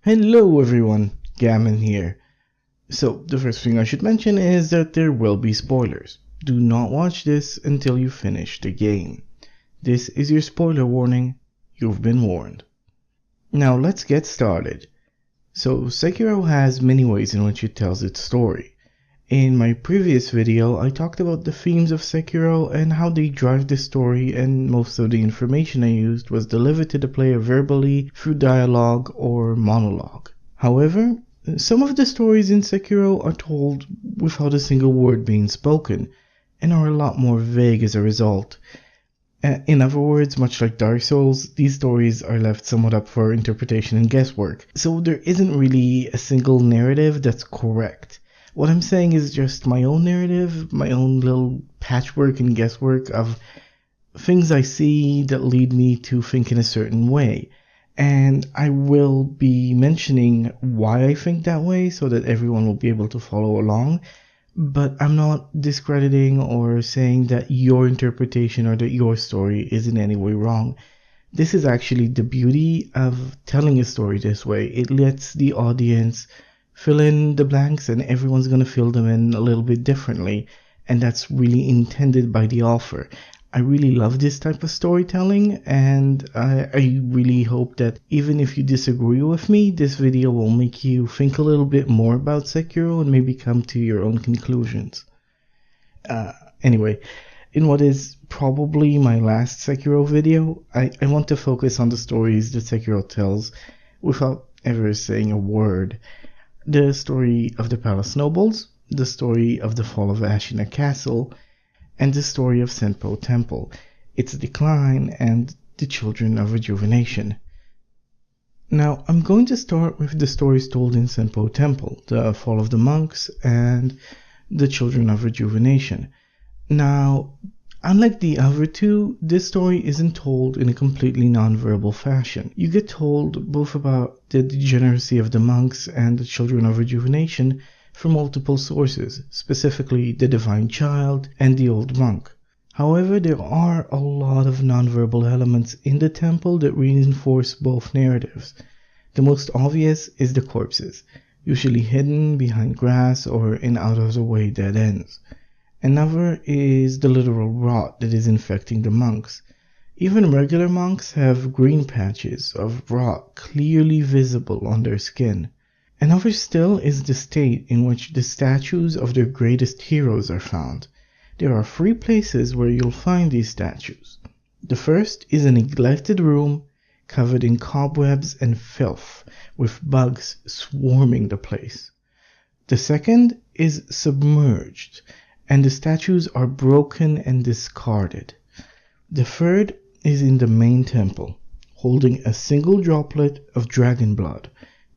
Hello everyone, Gammon here. So, the first thing I should mention is that there will be spoilers. Do not watch this until you finish the game. This is your spoiler warning. You've been warned. Now let's get started. So, Sekiro has many ways in which it tells its story. In my previous video, I talked about the themes of Sekiro and how they drive the story, and most of the information I used was delivered to the player verbally through dialogue or monologue. However, some of the stories in Sekiro are told without a single word being spoken, and are a lot more vague as a result. In other words, much like Dark Souls, these stories are left somewhat up for interpretation and guesswork, so there isn't really a single narrative that's correct. What I'm saying is just my own narrative, my own little patchwork and guesswork of things I see that lead me to think in a certain way. And I will be mentioning why I think that way so that everyone will be able to follow along. But I'm not discrediting or saying that your interpretation or that your story is in any way wrong. This is actually the beauty of telling a story this way. It lets the audience fill in the blanks, and everyone's going to fill them in a little bit differently, and that's really intended by the author. I really love this type of storytelling, and I really hope that even if you disagree with me, this video will make you think a little bit more about Sekiro and maybe come to your own conclusions. Anyway, in what is probably my last Sekiro video, I want to focus on the stories that Sekiro tells without ever saying a word. The story of the Palace Nobles, the story of the fall of Ashina Castle, and the story of Senpo Temple, its decline, and the Children of Rejuvenation. Now, I'm going to start with the stories told in Senpo Temple, the fall of the monks, and the Children of Rejuvenation. Now, unlike the other two, this story isn't told in a completely non-verbal fashion. You get told both about the degeneracy of the monks and the Children of Rejuvenation from multiple sources, specifically the Divine Child and the Old Monk. However, there are a lot of non-verbal elements in the temple that reinforce both narratives. The most obvious is the corpses, usually hidden behind grass or in out-of-the-way dead ends. Another is the literal rot that is infecting the monks. Even regular monks have green patches of rot clearly visible on their skin. Another still is the state in which the statues of their greatest heroes are found. There are 3 places where you'll find these statues. The first is a neglected room covered in cobwebs and filth, with bugs swarming the place. The second is submerged, and the statues are broken and discarded. The third is in the main temple, holding a single droplet of dragon blood,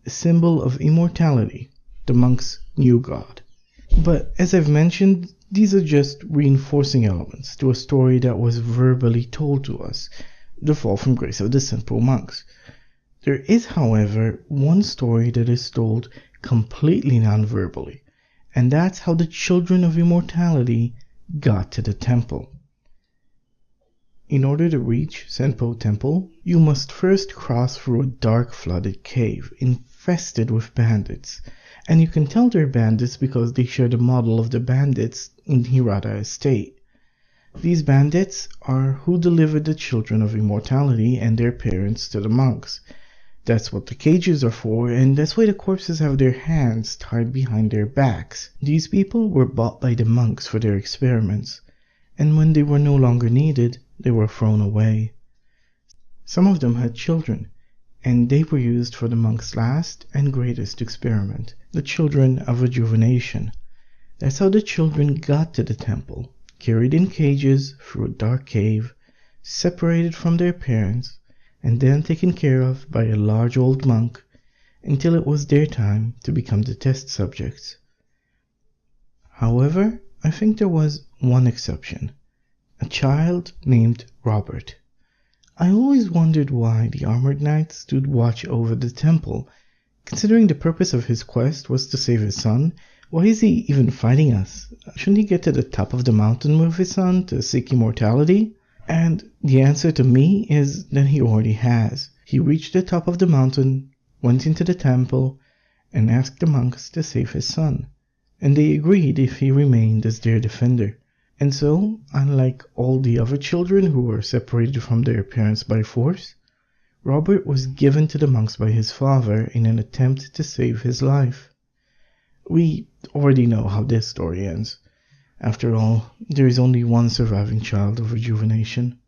a symbol of immortality, the monks' new god. But as I've mentioned, these are just reinforcing elements to a story that was verbally told to us, the fall from grace of the Senpo monks. There is, however, one story that is told completely non-verbally, and that's how the Children of Immortality got to the temple. In order to reach Senpo Temple, you must first cross through a dark flooded cave infested with bandits, and you can tell they're bandits because they share the model of the bandits in Hirata Estate. These bandits are who delivered the Children of Immortality and their parents to the monks. That's what the cages are for, and that's why the corpses have their hands tied behind their backs. These people were bought by the monks for their experiments, and when they were no longer needed, they were thrown away. Some of them had children, and they were used for the monks' last and greatest experiment, the Children of Rejuvenation. That's how the children got to the temple, carried in cages through a dark cave, separated from their parents, and then taken care of by a large old monk until it was their time to become the test subjects. However, I think there was one exception, a child named Robert. I always wondered why the armored knight stood watch over the temple. Considering the purpose of his quest was to save his son, why is he even fighting us? Shouldn't he get to the top of the mountain with his son to seek immortality? And the answer to me is that he already has. He reached the top of the mountain went into the temple and asked the monks to save his son, and they agreed if he remained as their defender. And so, unlike all the other children who were separated from their parents by force, Robert was given to the monks by his father in an attempt to save his life. We already know how this story ends. After all, there is only one surviving child of rejuvenation.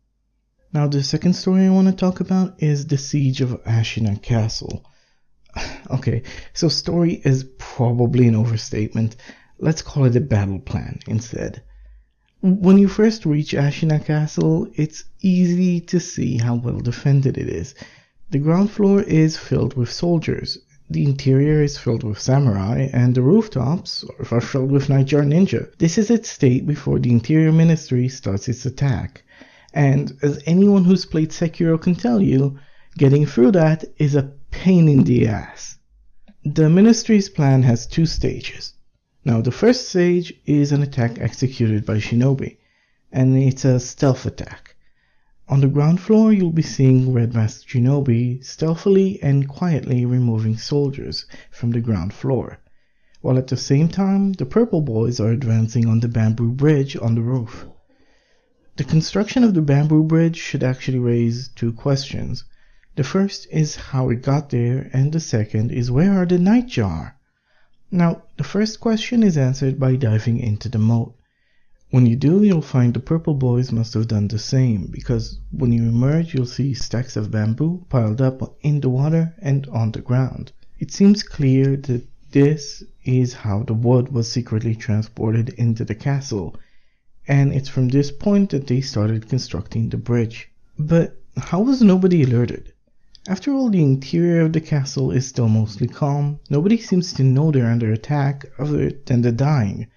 Now, the second story I want to talk about is the Siege of Ashina Castle. Okay, so story is probably an overstatement. Let's call it a battle plan instead. When you first reach Ashina Castle, it's easy to see how well defended it is. The ground floor is filled with soldiers, the interior is filled with samurai, and the rooftops are filled with Nightjar Ninja. This is its state before the Interior Ministry starts its attack. And as anyone who's played Sekiro can tell you, getting through that is a pain in the ass. The Ministry's plan has two stages. Now, the first stage is an attack executed by shinobi, and it's a stealth attack. On the ground floor, you'll be seeing red-masked shinobi stealthily and quietly removing soldiers from the ground floor, while at the same time, the purple boys are advancing on the bamboo bridge on the roof. The construction of the bamboo bridge should actually raise two questions. The first is how it got there, and the second is where are the Nightjar? Now, the first question is answered by diving into the moat. When you do, you'll find the purple boys must have done the same, because when you emerge, you'll see stacks of bamboo piled up in the water and on the ground. It seems clear that this is how the wood was secretly transported into the castle, and it's from this point that they started constructing the bridge. But how was nobody alerted? After all, the interior of the castle is still mostly calm. Nobody seems to know they're under attack other than the dying.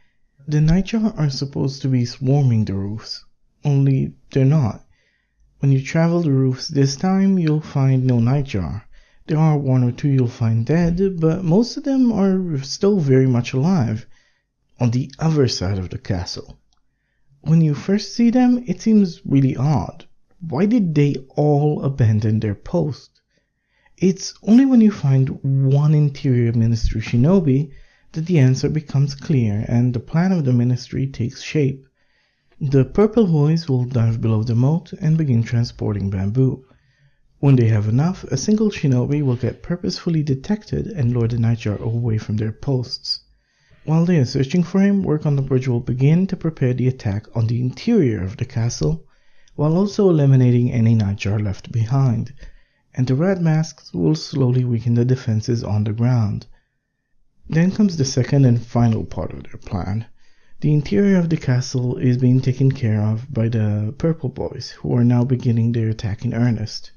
The Nightjar are supposed to be swarming the roofs, only they're not. When you travel the roofs this time, you'll find no Nightjar. There are one or two you'll find dead, but most of them are still very much alive, on the other side of the castle. When you first see them, it seems really odd. Why did they all abandon their post? It's only when you find one Interior Ministry shinobi that the answer becomes clear and the plan of the ministry takes shape. The purple boys will dive below the moat and begin transporting bamboo. When they have enough, a single shinobi will get purposefully detected and lure the Nightjar away from their posts. While they are searching for him, work on the bridge will begin to prepare the attack on the interior of the castle, while also eliminating any Nightjar left behind, and the red masks will slowly weaken the defenses on the ground. Then comes the second and final part of their plan. The interior of the castle is being taken care of by the purple boys, who are now beginning their attack in earnest,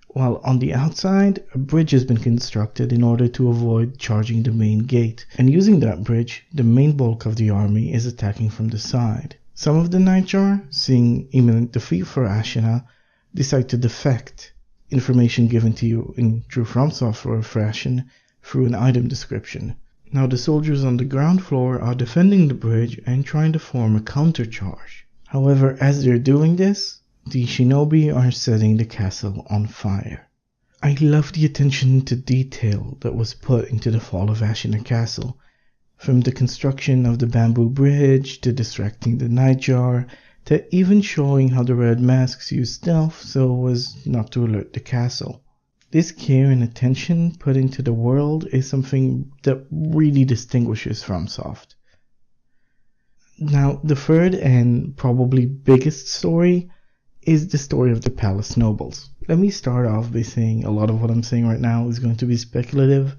while on the outside, a bridge has been constructed in order to avoid charging the main gate, and using that bridge, the main bulk of the army is attacking from the side. Some of the Nightjar, seeing imminent defeat for Ashina, decide to defect, information given to you in true From Software fashion through an item description. Now the soldiers on the ground floor are defending the bridge and trying to form a countercharge. However, as they're doing this, the shinobi are setting the castle on fire. I love the attention to detail that was put into the fall of Ashina Castle, from the construction of the bamboo bridge to distracting the Nightjar, to even showing how the red masks use stealth so as not to alert the castle. This care and attention put into the world is something that really distinguishes FromSoft. Now, the third and probably biggest story is the story of the Palace Nobles. Let me start off by saying a lot of what I'm saying right now is going to be speculative.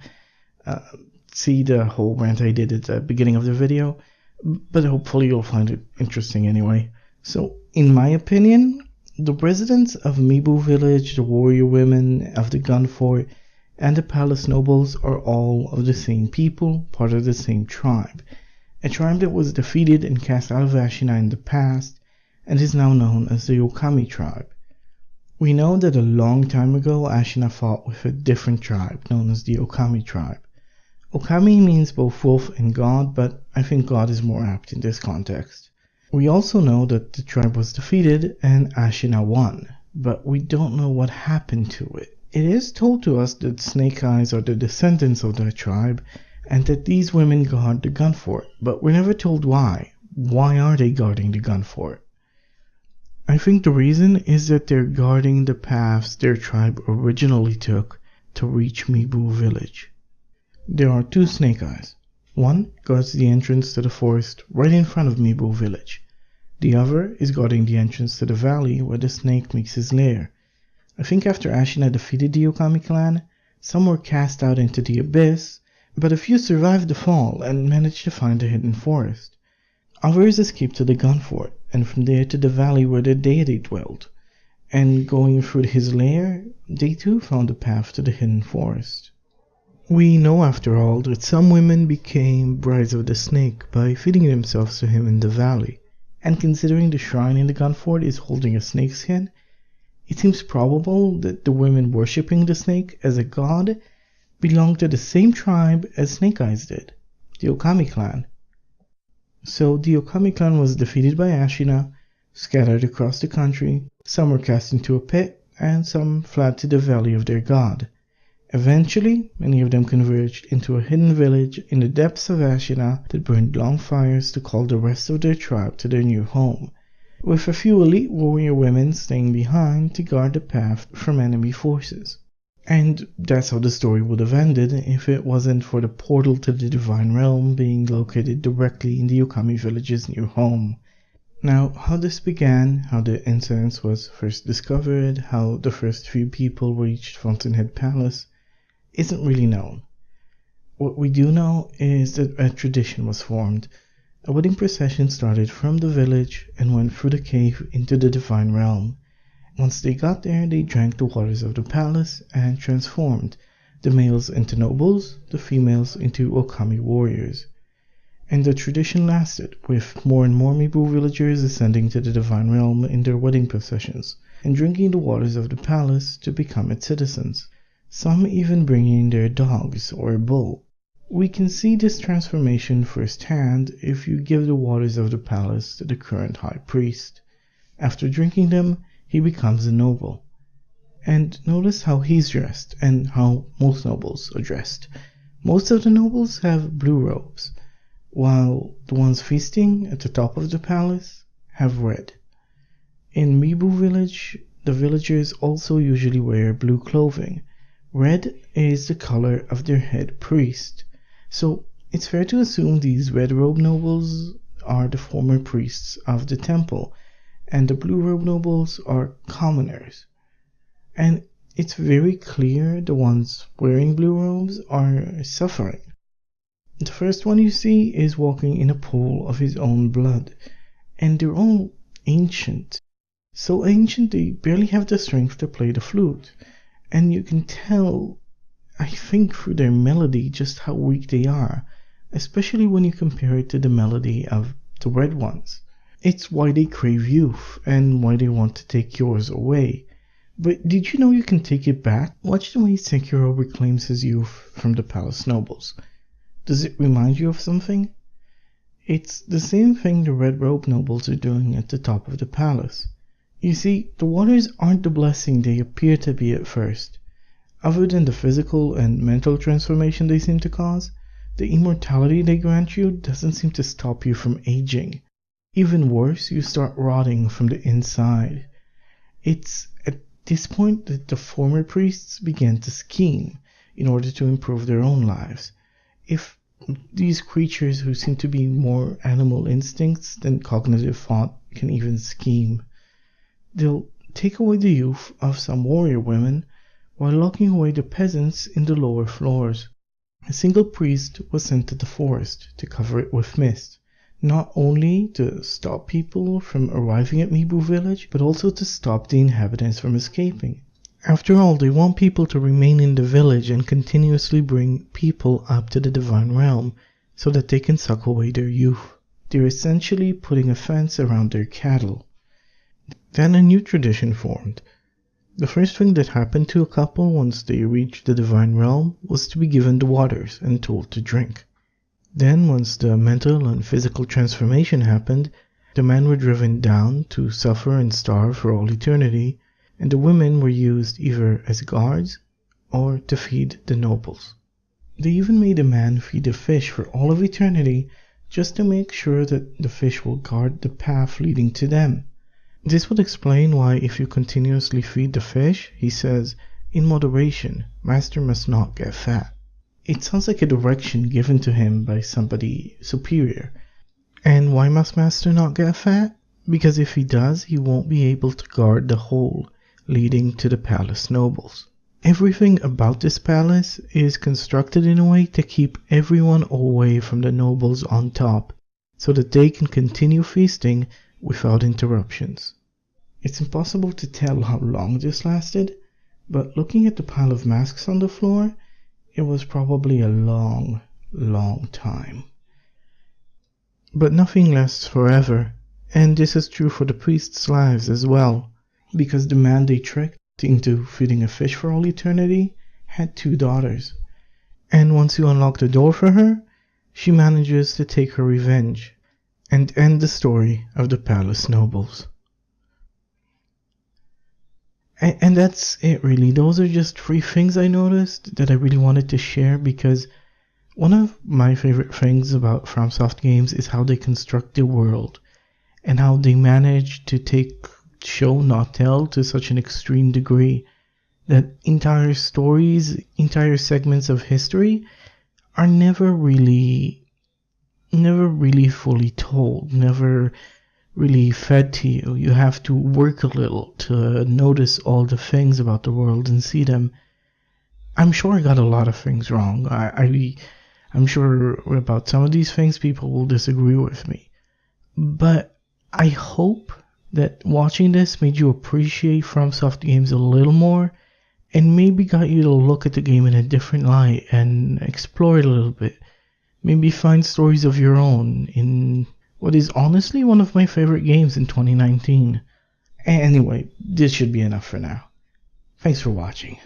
See the whole rant I did at the beginning of the video, but hopefully you'll find it interesting anyway. So, in my opinion, the residents of Mibu Village, the warrior women of the Gun Fort, and the Palace Nobles are all of the same people, part of the same tribe. A tribe that was defeated and cast out of Ashina in the past, and is now known as the Okami tribe. We know that a long time ago Ashina fought with a different tribe known as the Okami tribe. Okami means both wolf and god, but I think god is more apt in this context. We also know that the tribe was defeated and Ashina won, but we don't know what happened to it. It is told to us that Snake Eyes are the descendants of that tribe, and that these women guard the gun fort, but we're never told why. Why are they guarding the gun fort? I think the reason is that they're guarding the paths their tribe originally took to reach Mibu village. There are two Snake Eyes. One guards the entrance to the forest right in front of Mibu village. The other is guarding the entrance to the valley where the snake makes his lair. I think after Ashina defeated the Okami clan, some were cast out into the abyss, but a few survived the fall and managed to find the hidden forest. Others escaped to the gun fort, and from there to the valley where the deity dwelled. And going through his lair, they too found the path to the hidden forest. We know, after all, that some women became brides of the snake by feeding themselves to him in the valley, and considering the shrine in the gun fort is holding a snake skin, it seems probable that the women worshipping the snake as a god belonged to the same tribe as Snake Eyes did, the Okami clan. So the Okami clan was defeated by Ashina, scattered across the country, some were cast into a pit, and some fled to the valley of their god. Eventually, many of them converged into a hidden village in the depths of Ashina that burned long fires to call the rest of their tribe to their new home, with a few elite warrior women staying behind to guard the path from enemy forces. And that's how the story would have ended if it wasn't for the portal to the Divine Realm being located directly in the Okami village's new home. Now, how this began, how the incense was first discovered, how the first few people reached Fountainhead Palace, isn't really known. What we do know is that a tradition was formed. A wedding procession started from the village and went through the cave into the Divine Realm. Once they got there, they drank the waters of the palace and transformed, the males into nobles, the females into Okami warriors. And the tradition lasted, with more and more Mibu villagers ascending to the Divine Realm in their wedding processions, and drinking the waters of the palace to become its citizens, some even bringing their dogs or a bull. We can see this transformation firsthand if you give the waters of the palace to the current high priest. After drinking them, he becomes a noble. And notice how he's dressed and how most nobles are dressed. Most of the nobles have blue robes, while the ones feasting at the top of the palace have red. In Mibu village, the villagers also usually wear blue clothing. Red is the color of their head priest, so it's fair to assume these red-robe nobles are the former priests of the temple, and the blue-robe nobles are commoners. And it's very clear the ones wearing blue robes are suffering. The first one you see is walking in a pool of his own blood, and they're all ancient. So ancient they barely have the strength to play the flute. And you can tell, I think, through their melody just how weak they are, especially when you compare it to the melody of the red ones. It's why they crave youth, and why they want to take yours away. But did you know you can take it back? Watch the way Sekiro reclaims his youth from the palace nobles. Does it remind you of something? It's the same thing the red-robe nobles are doing at the top of the palace. You see, the waters aren't the blessing they appear to be at first. Other than the physical and mental transformation they seem to cause, the immortality they grant you doesn't seem to stop you from aging. Even worse, you start rotting from the inside. It's at this point that the former priests began to scheme in order to improve their own lives. If these creatures who seem to be more animal instincts than cognitive thought can even scheme, they'll take away the youth of some warrior women while locking away the peasants in the lower floors. A single priest was sent to the forest to cover it with mist, not only to stop people from arriving at Mibu village, but also to stop the inhabitants from escaping. After all, they want people to remain in the village and continuously bring people up to the Divine Realm so that they can suck away their youth. They're essentially putting a fence around their cattle. Then a new tradition formed. The first thing that happened to a couple once they reached the Divine Realm was to be given the waters and told to drink. Then, once the mental and physical transformation happened, the men were driven down to suffer and starve for all eternity, and the women were used either as guards, or to feed the nobles. They even made a man feed a fish for all of eternity just to make sure that the fish will guard the path leading to them. This would explain why if you continuously feed the fish, he says, in moderation, master must not get fat. It sounds like a direction given to him by somebody superior. And why must master not get fat? Because if he does, he won't be able to guard the hole leading to the palace nobles. Everything about this palace is constructed in a way to keep everyone away from the nobles on top, so that they can continue feasting without interruptions. It's impossible to tell how long this lasted, but looking at the pile of masks on the floor, it was probably a long, long time. But nothing lasts forever, and this is true for the priests' lives as well, because the man they tricked into feeding a fish for all eternity had 2 daughters. And once you unlock the door for her, she manages to take her revenge and end the story of the palace nobles. And that's it really. Those are just 3 things I noticed that I really wanted to share, because one of my favorite things about FromSoft games is how they construct the world and how they manage to take show not tell to such an extreme degree that entire stories, entire segments of history are never really fully told, never really fed to you. You have to work a little to notice all the things about the world and see them. I'm sure I got a lot of things wrong. I'm sure about some of these things people will disagree with me, but I hope that watching this made you appreciate FromSoft games a little more, and maybe got you to look at the game in a different light and explore it a little bit. Maybe find stories of your own in what is honestly one of my favorite games in 2019. Anyway, this should be enough for now. Thanks for watching.